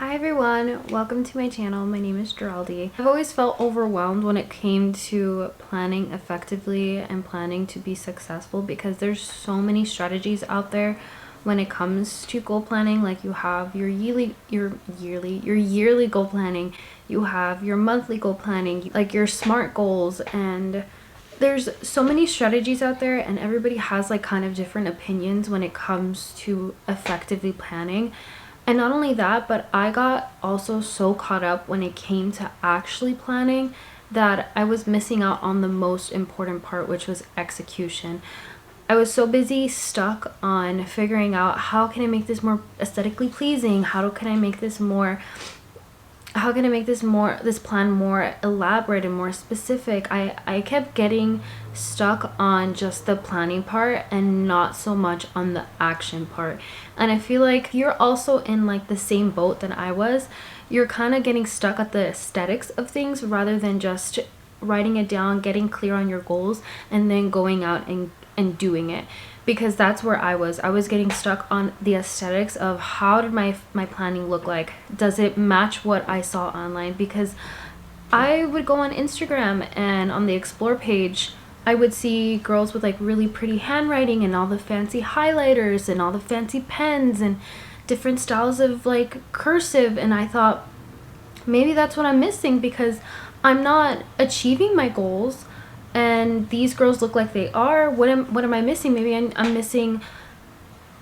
Hi everyone, welcome to my channel. My name is Geraldy. I've always felt overwhelmed when it came to planning effectively and planning to be successful because there's so many strategies out there when it comes to goal planning. Like you have your yearly goal planning, you have your monthly goal planning, like your SMART goals, and there's so many strategies out there and everybody has like kind of different opinions when it comes to effectively planning. And not only that, but I got also so caught up when it came to actually planning that I was missing out on the most important part, which was execution. I was so busy stuck on figuring out how can I make this more aesthetically pleasing? How can I make this this plan more elaborate and more specific? I kept getting stuck on just the planning part and not so much on the action part. And I feel like you're also in like the same boat that I was. You're kind of getting stuck at the aesthetics of things rather than just writing it down, getting clear on your goals, and then going out and doing it. Because that's where I was getting stuck on the aesthetics of how did my planning look like? Does it match what I saw online? Because I would go on Instagram and on the explore page I would see girls with like really pretty handwriting and all the fancy highlighters and all the fancy pens and different styles of like cursive, and I thought maybe that's what I'm missing because I'm not achieving my goals and these girls look like they are. What am I missing? Maybe I'm missing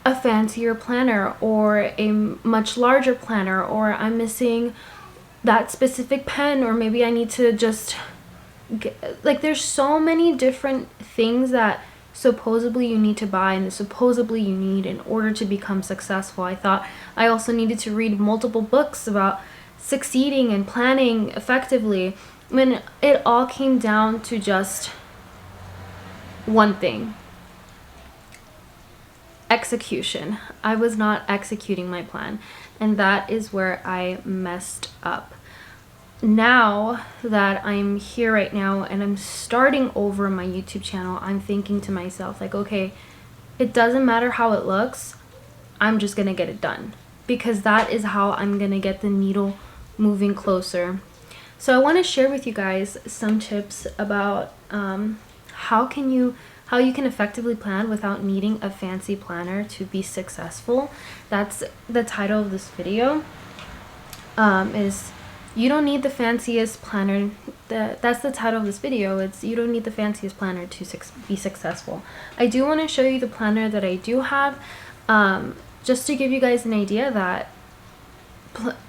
a fancier planner or a much larger planner, or I'm missing that specific pen, or maybe I need to just like there's so many different things that supposedly you need to buy and supposedly you need in order to become successful. I thought I also needed to read multiple books about succeeding and planning effectively, when it all came down to just one thing: execution. I was not executing my plan, and that is where I messed up. Now that I'm here right now and I'm starting over my YouTube channel, I'm thinking to myself like, okay, it doesn't matter how it looks, I'm just gonna get it done, because that is how I'm gonna get the needle moving closer. So I want to share with you guys some tips about how you can effectively plan without needing a fancy planner to be successful. That's the title of this video. Is you don't need the fanciest planner. That's the title of this video. It's you don't need the fanciest planner to be successful. I do want to show you the planner that I do have, just to give you guys an idea that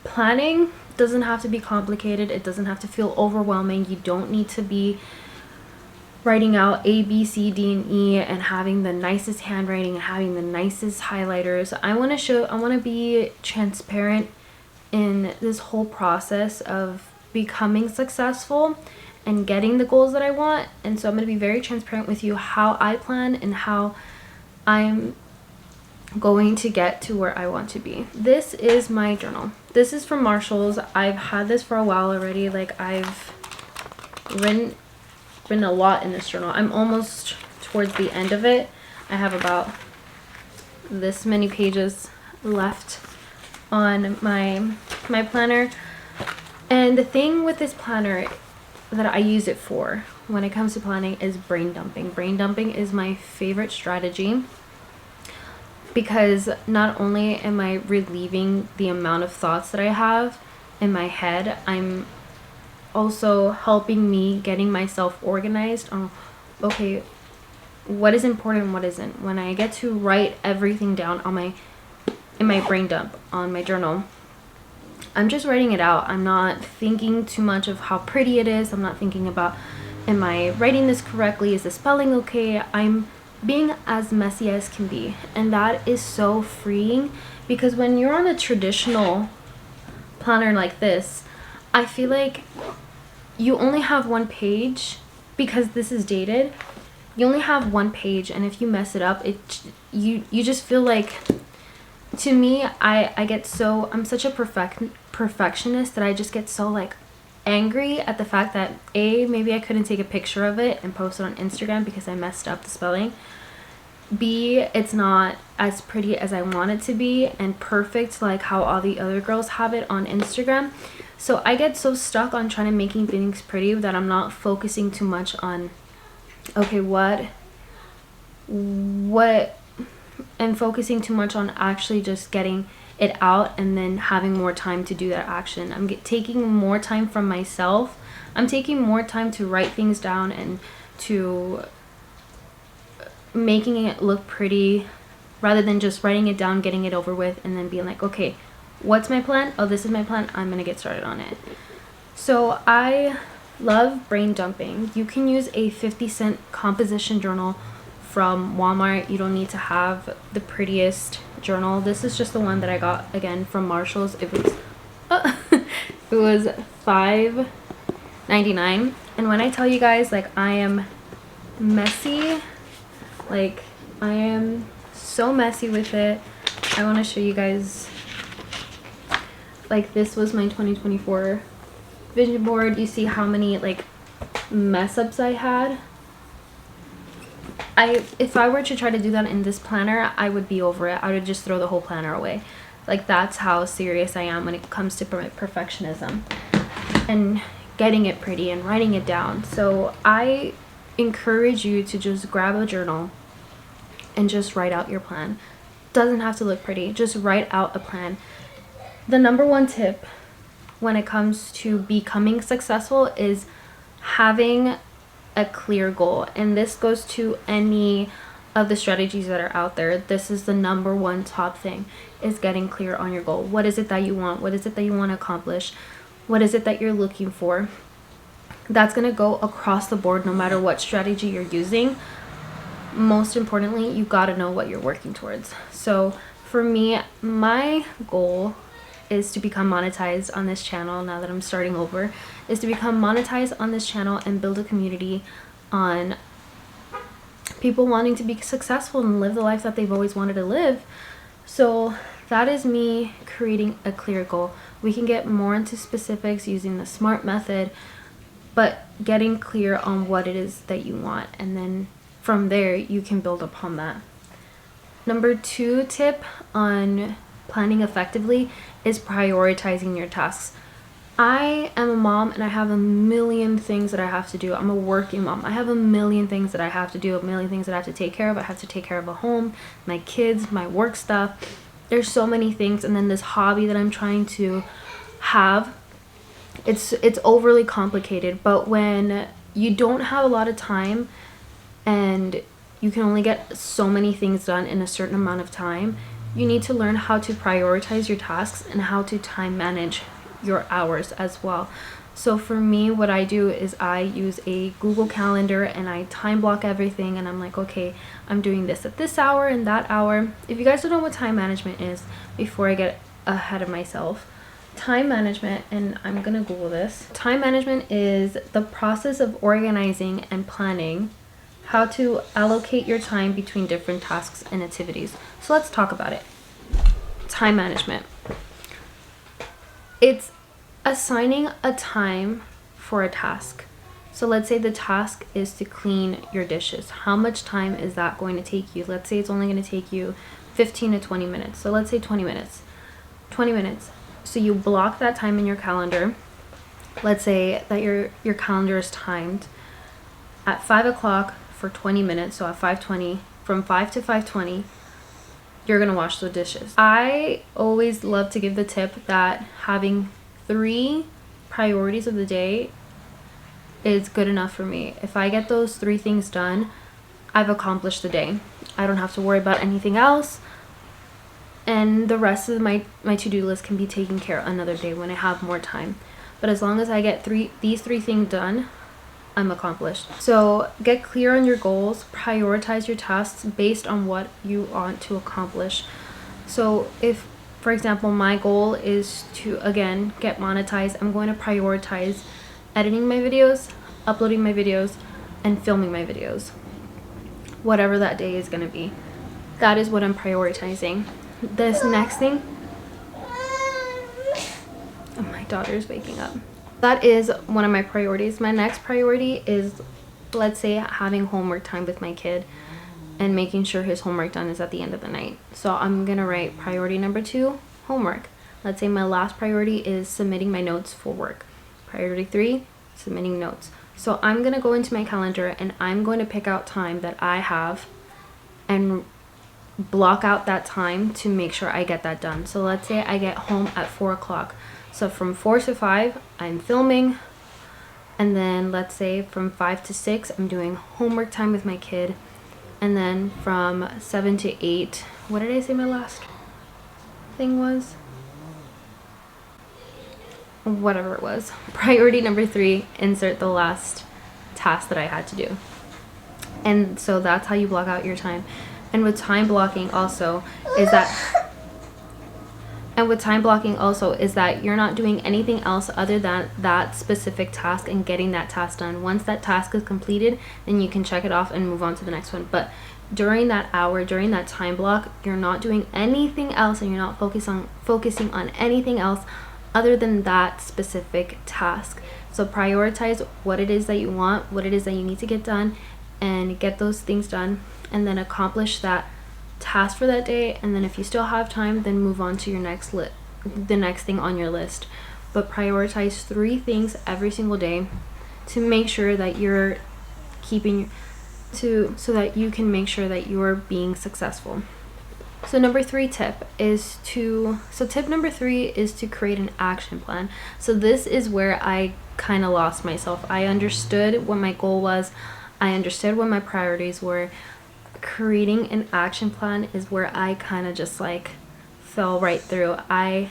planning doesn't have to be complicated. It doesn't have to feel overwhelming. You don't need to be writing out A, B, C, D, and E and having the nicest handwriting and having the nicest highlighters. I want to be transparent in this whole process of becoming successful and getting the goals that I want. And so I'm going to be very transparent with you how I plan and how I'm going to get to where I want to be. This is my journal. This is from Marshall's. I've had this for a while already. Like I've written a lot in this journal. I'm almost towards the end of it. I have about this many pages left on my planner. And the thing with this planner that I use it for when it comes to planning is brain dumping. Brain dumping is my favorite strategy because not only am I relieving the amount of thoughts that I have in my head, I'm also helping me getting myself organized on, okay, what is important and what isn't. When I get to write everything down in my brain dump on my journal, I'm just writing it out. I'm not thinking too much of how pretty it is. I'm not thinking about, am I writing this correctly? Is the spelling okay? I'm being as messy as can be. And that is so freeing, because when you're on a traditional planner like this, I feel like you only have one page, because this is dated. You only have one page, and if you mess it up, you just feel like, to me, I'm such a perfectionist that I just get so like angry at the fact that maybe I couldn't take a picture of it and post it on Instagram because I messed up the spelling. B, it's not as pretty as I want it to be and perfect like how all the other girls have it on Instagram. So I get so stuck on trying to making things pretty that I'm not focusing too much on, okay, what, and focusing too much on actually just getting it out and then having more time to do that action. I'm taking more time from myself. I'm taking more time to write things down and to making it look pretty rather than just writing it down, getting it over with, and then being like, okay, what's my plan? Oh, this is my plan. I'm gonna get started on it. So I love brain dumping. You can use a 50-cent composition journal from Walmart. You don't need to have the prettiest journal. This is just the one that I got again from Marshall's. It was it was $5.99. And when I tell you guys, like, I am messy, like I am so messy with it. I want to show you guys, like, this was my 2024 vision board. You see how many like mess ups I had. If I were to try to do that in this planner, I would be over it. I would just throw the whole planner away. Like, that's how serious I am when it comes to perfectionism and getting it pretty and writing it down. So I encourage you to just grab a journal and just write out your plan. Doesn't have to look pretty, just write out a plan. The number one tip when it comes to becoming successful is having a clear goal, and this goes to any of the strategies that are out there. This is the number one top thing, is getting clear on your goal. What is it that you want? What is it that you want to accomplish? What is it that you're looking for? That's going to go across the board no matter what strategy you're using. Most importantly, you got to know what you're working towards. So for me, my goal is to become monetized on this channel. Now that I'm starting over, is to become monetized on this channel and build a community on people wanting to be successful and live the life that they've always wanted to live. So that is me creating a clear goal. We can get more into specifics using the SMART method, but getting clear on what it is that you want, and then from there you can build upon that. Number 2 tip on planning effectively is prioritizing your tasks. I am a mom and I have a million things that I have to do. I'm a working mom. I have a million things that I have to do, a million things that I have to take care of. I have to take care of a home, my kids, my work stuff. There's so many things, and then this hobby that I'm trying to have. It's overly complicated, but when you don't have a lot of time and you can only get so many things done in a certain amount of time, you need to learn how to prioritize your tasks and how to time manage your hours as well. So for me, what I do is I use a Google Calendar and I time block everything, and I'm like, okay, I'm doing this at this hour and that hour. If you guys don't know what time management is, before I get ahead of myself, time management, and I'm gonna Google this. Time management is the process of organizing and planning how to allocate your time between different tasks and activities. So let's talk about it. Time management. It's assigning a time for a task. So let's say the task is to clean your dishes. How much time is that going to take you? Let's say it's only going to take you 15 to 20 minutes. So let's say 20 minutes. 20 minutes. So you block that time in your calendar. Let's say that your calendar is timed at 5 o'clock for 20 minutes. So at 5:20, from 5 to 5:20, you're going to wash the dishes. I always love to give the tip that having 3 priorities of the day is good enough for me. If I get those 3 things done, I've accomplished the day. I don't have to worry about anything else, and the rest of my to-do list can be taken care of another day when I have more time. But as long as I get these 3 things done, I'm accomplished. So get clear on your goals, prioritize your tasks based on what you want to accomplish. So if, for example, my goal is to, again, get monetized, I'm going to prioritize editing my videos, uploading my videos, and filming my videos. Whatever that day is going to be. That is what I'm prioritizing. This next thing, oh, my daughter's waking up. That is one of my priorities. My next priority is, let's say, having homework time with my kid. and making sure his homework done is at the end of the night. So I'm gonna write priority number 2, homework. Let's say my last priority is submitting my notes for work. Priority 3, submitting notes. So I'm gonna go into my calendar and I'm going to pick out time that I have and block out that time to make sure I get that done. So let's say I get home at 4 o'clock. So from 4 to 5, I'm filming. And then let's say from 5 to 6, I'm doing homework time with my kid. And then from 7 to 8, what did I say my last thing was? Whatever it was. Priority number 3, insert the last task that I had to do. And so that's how you block out your time. And with time blocking also is that you're not doing anything else other than that specific task and getting that task done. Once that task is completed, then you can check it off and move on to the next one. But during that hour, during that time block, you're not doing anything else and you're not focusing on anything else other than that specific task. So prioritize what it is that you want, what it is that you need to get done, and get those things done, and then accomplish that task for that day. And then if you still have time, then move on to your the next thing on your list. But prioritize 3 things every single day to make sure that you're so that you can make sure that you're being successful. So tip number 3 is to create an action plan. So this is where I kind of lost myself. I understood what my goal was. I understood what my priorities were. Creating an action plan is where I kind of just like fell right through. I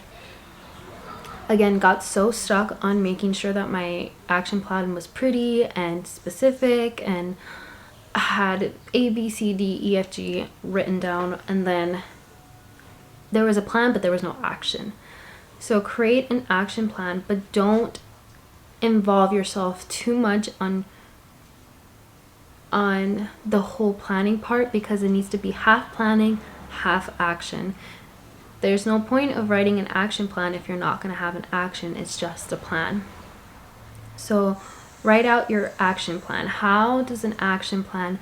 again got so stuck on making sure that my action plan was pretty and specific and had A, B, C, D, E, F, G written down, and then there was a plan but there was no action. So create an action plan, but don't involve yourself too much on the whole planning part, because it needs to be half planning, half action. There's no point of writing an action plan if you're not going to have an action. It's just a plan. So write out your action plan. How does an action plan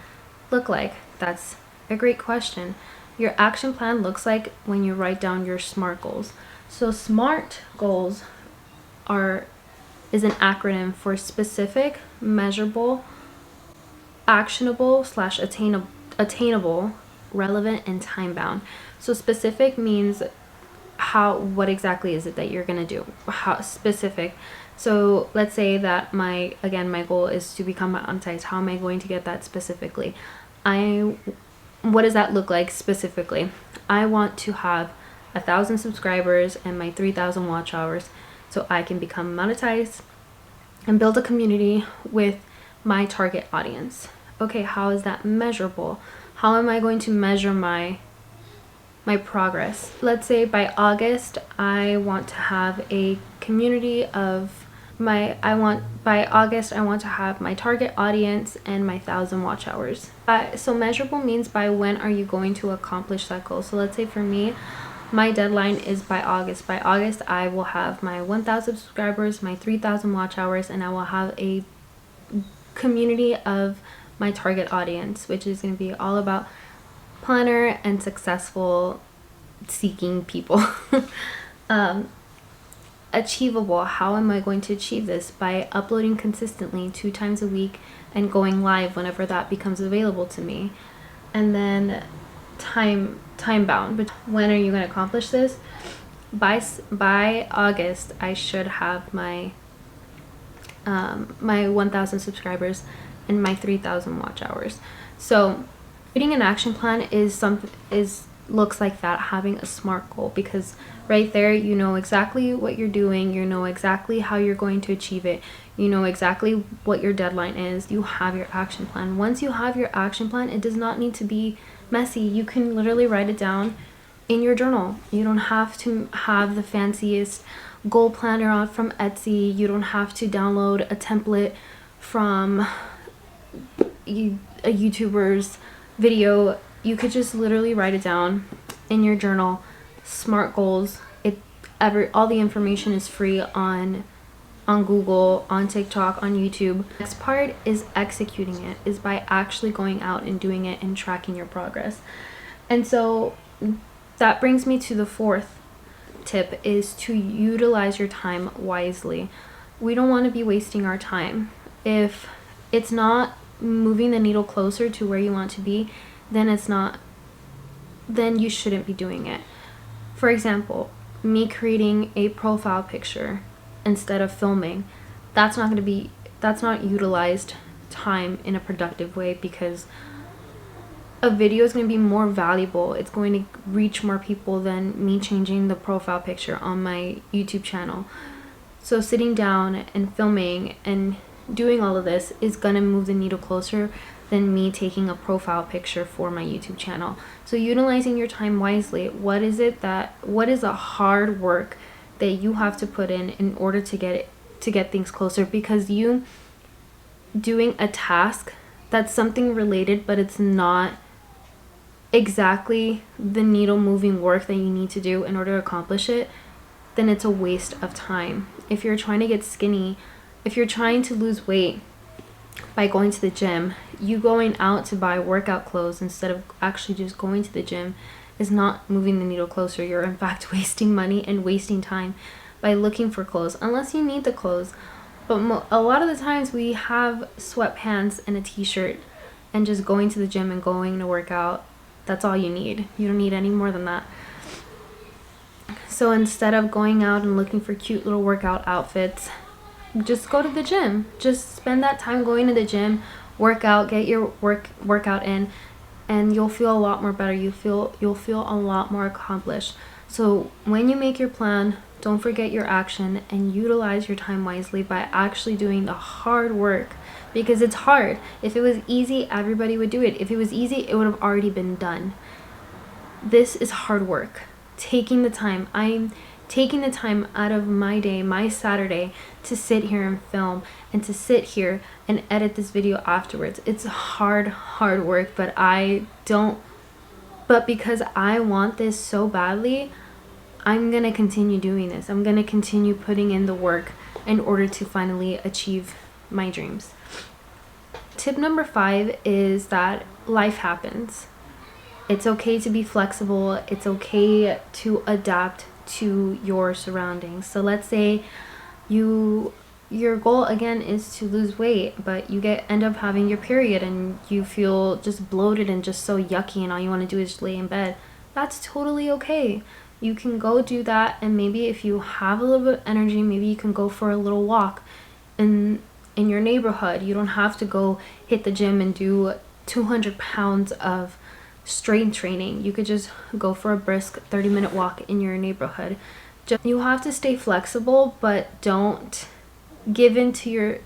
look like? That's a great question. Your action plan looks like when you write down your SMART goals. So SMART goals is an acronym for specific, measurable, actionable / attainable, relevant, and time bound. So specific means what exactly is it that you're going to do? How specific. So let's say that my goal is to become monetized. How am I going to get that specifically? What does that look like specifically? I want to have 1,000 subscribers and my 3,000 watch hours so I can become monetized and build a community with my target audience. Okay, how is that measurable? How am I going to measure my progress? Let's say by August I want to have a community of by August I want to have my target audience and my 1,000 watch hours. So measurable means by when are you going to accomplish that goal. So let's say for me, my deadline is by August. By August I will have my 1,000 subscribers, my 3,000 watch hours, and I will have a community of my target audience, which is going to be all about planner and successful seeking people. Achievable. How am I going to achieve this? By uploading consistently 2 times a week and going live whenever that becomes available to me. And then time bound. When are you going to accomplish this? By August I should have my 1,000 subscribers and my 3,000 watch hours. So creating an action plan looks like that, having a SMART goal, because right there you know exactly what you're doing, you know exactly how you're going to achieve it, you know exactly what your deadline is, you have your action plan. Once you have your action plan, it does not need to be messy. You can literally write it down in your journal. You don't have to have the fanciest goal planner out from Etsy. You don't have to download a template from a YouTuber's video. You could just literally write it down in your journal. SMART goals. All the information is free on on Google, on TikTok, on YouTube. Next part is executing it, is by actually going out and doing it and tracking your progress. And so that brings me to the fourth tip, is to utilize your time wisely. We don't want to be wasting our time. If it's not moving the needle closer to where you want to be, then you shouldn't be doing it. For example, me creating a profile picture instead of filming, that's not utilized time in a productive way, because a video is going to be more valuable. It's going to reach more people than me changing the profile picture on my YouTube channel. So sitting down and filming and doing all of this is going to move the needle closer than me taking a profile picture for my YouTube channel. So utilizing your time wisely. What is a hard work that you have to put in order to get things closer? Because you doing a task that's something related, but it's not exactly the needle moving work that you need to do in order to accomplish it, then it's a waste of time. If you're trying to get skinny, if you're trying to lose weight by going to the gym, you going out to buy workout clothes instead of actually just going to the gym is not moving the needle closer. You're in fact wasting money and wasting time by looking for clothes, unless you need the clothes. But a lot of the times we have sweatpants and a t-shirt and just going to the gym and going to work out. That's all you need. You don't need any more than that. So instead of going out and looking for cute little workout outfits, just go to the gym. Just spend that time going to the gym, work out, get your workout in, and you'll feel a lot more better. You'll feel a lot more accomplished. So when you make your plan, don't forget your action and utilize your time wisely by actually doing the hard work, because it's hard. If it was easy, everybody would do it. If it was easy, it would have already been done. This is hard work. Taking the time. I'm taking the time out of my day, my Saturday, to sit here and film and to sit here and edit this video afterwards. It's hard work, but because I want this so badly, I'm gonna continue doing this. I'm gonna continue putting in the work in order to finally achieve my dreams. Tip number 5 is that life happens. It's okay to be flexible. It's okay to adapt to your surroundings. So let's say your goal again is to lose weight, but you end up having your period and you feel just bloated and just so yucky, and all you want to do is just lay in bed. That's totally okay. You can go do that, and maybe if you have a little bit of energy, maybe you can go for a little walk in your neighborhood. You don't have to go hit the gym and do 200 pounds of strength training. You could just go for a brisk 30-minute walk in your neighborhood. You have to stay flexible, but don't give in too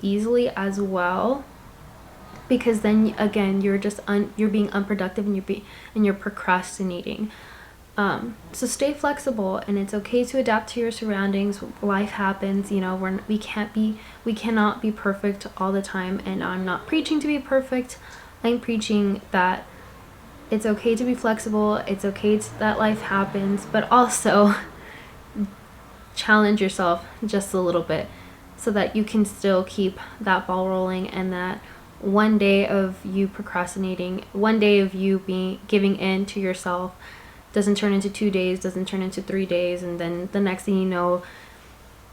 easily as well, because then again you're being unproductive and you're procrastinating. So stay flexible, and it's okay to adapt to your surroundings. Life happens, we cannot be perfect all the time, and I'm not preaching to be perfect. I'm preaching that it's okay to be flexible, it's okay that life happens, but also challenge yourself just a little bit so that you can still keep that ball rolling, and that one day of you procrastinating, one day of you giving in to yourself doesn't turn into 2 days, doesn't turn into 3 days, and then the next thing you know,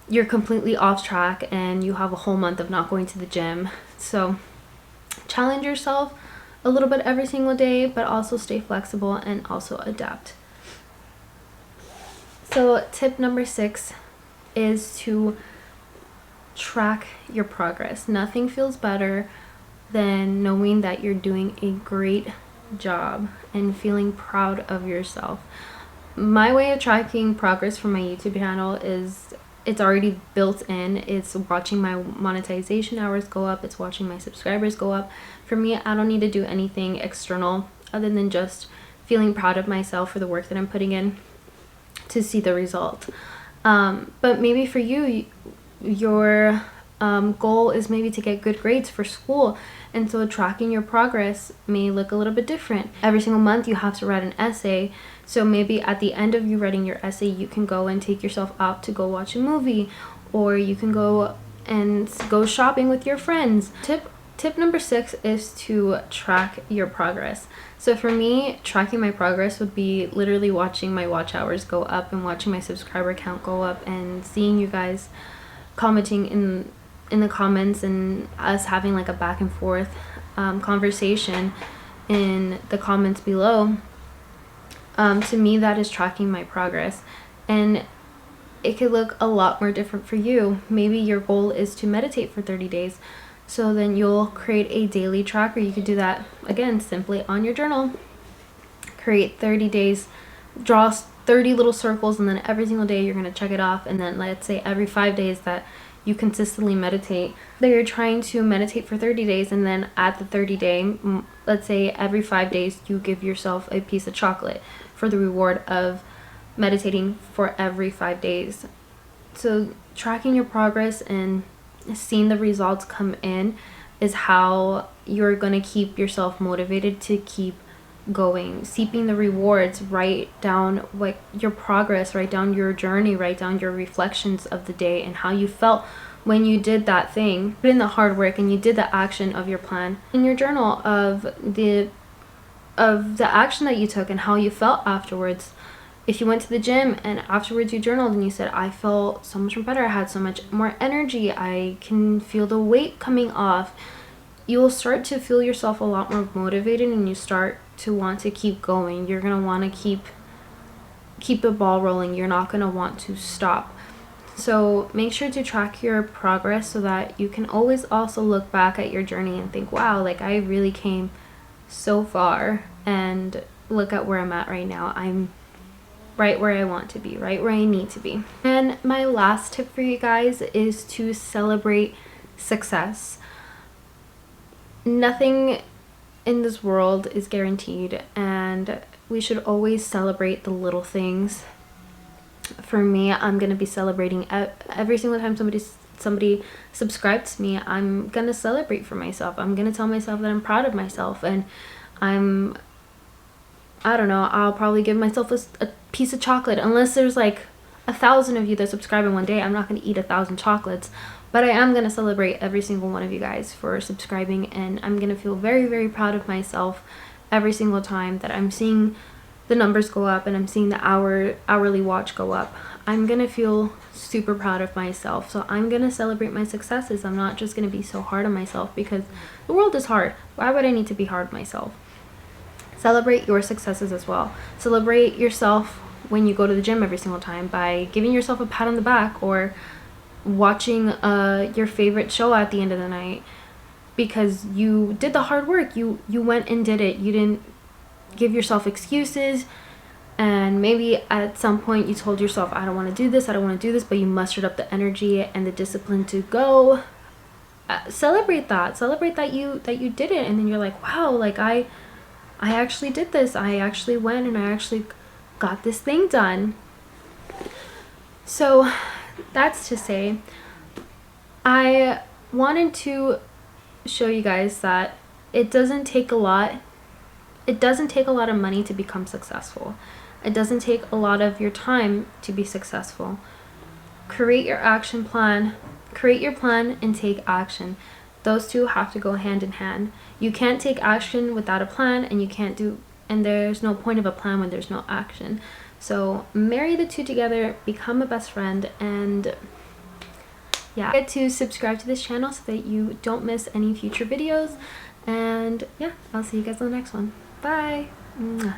you're completely off track and you have a whole month of not going to the gym. So challenge yourself a little bit every single day, but also stay flexible and also adapt. So tip number 6 is to track your progress. Nothing feels better than knowing that you're doing a great job and feeling proud of yourself. My way of tracking progress for my YouTube channel is it's already built in. It's watching my monetization hours go up. It's watching my subscribers go up. For me, I don't need to do anything external other than just feeling proud of myself for the work that I'm putting in to see the result. But maybe for you, your goal is maybe to get good grades for school, and so tracking your progress may look a little bit different. Every single month you have to write an essay, so maybe at the end of you writing your essay, you can go and take yourself out to go watch a movie, or you can go shopping with your friends. Tip number 6 is to track your progress. So for me, tracking my progress would be literally watching my watch hours go up and watching my subscriber count go up and seeing you guys commenting in the comments and us having like a back and forth conversation in the comments below. To me, that is tracking my progress, and it could look a lot more different for you. Maybe your goal is to meditate for 30 days. So then you'll create a daily tracker. You could do that, again, simply on your journal. Create 30 days, draw 30 little circles, and then every single day you're going to check it off. And then let's say every 5 days that you consistently meditate, that you're trying to meditate for 30 days. And then at the 30 day, let's say every 5 days, you give yourself a piece of chocolate for the reward of meditating for every 5 days. So tracking your progress and seeing the results come in is how you're going to keep yourself motivated to keep going. Seeking the rewards, write down what your progress, write down your journey, write down your reflections of the day and how you felt when you did that thing. Put in the hard work and you did the action of your plan in your journal of the action that you took and how you felt afterwards. If you went to the gym and afterwards you journaled and you said, I felt so much better, I had so much more energy, I can feel the weight coming off, you will start to feel yourself a lot more motivated and you start to want to keep going. You're going to want to keep the ball rolling. You're not going to want to stop. So make sure to track your progress so that you can always also look back at your journey and think, wow, like I really came so far, and look at where I'm at right now. I'm right where I want to be, right where I need to be. And my last tip for you guys is to celebrate success. Nothing in this world is guaranteed, and we should always celebrate the little things. For me, I'm going to be celebrating every single time somebody subscribes to me. I'm going to celebrate for myself. I'm going to tell myself that I'm proud of myself, and I don't know, I'll probably give myself a piece of chocolate. Unless there's like 1,000 of you that subscribe in one day, I'm not going to eat 1,000 chocolates. But I am going to celebrate every single one of you guys for subscribing, and I'm going to feel very, very proud of myself every single time that I'm seeing the numbers go up and I'm seeing the hourly watch go up. I'm going to feel super proud of myself. So I'm going to celebrate my successes. I'm not just going to be so hard on myself, because the world is hard. Why would I need to be hard on myself? Celebrate your successes as well. Celebrate yourself when you go to the gym every single time by giving yourself a pat on the back, or watching your favorite show at the end of the night because you did the hard work. You went and did it. You didn't give yourself excuses, and maybe at some point you told yourself, I don't want to do this, I don't want to do this, but you mustered up the energy and the discipline to go. Celebrate that you did it, and then you're like, wow, like I actually did this. I actually went and I actually got this thing done. So that's to say, I wanted to show you guys that it doesn't take a lot of money to become successful. It doesn't take a lot of your time to be successful. Create your action plan. Create your plan and take action. Those two have to go hand in hand. You can't take action without a plan, and there's no point of a plan when there's no action. So marry the two together, become a best friend, and yeah, get to subscribe to this channel so that you don't miss any future videos. And yeah, I'll see you guys on the next one. Bye. Mwah.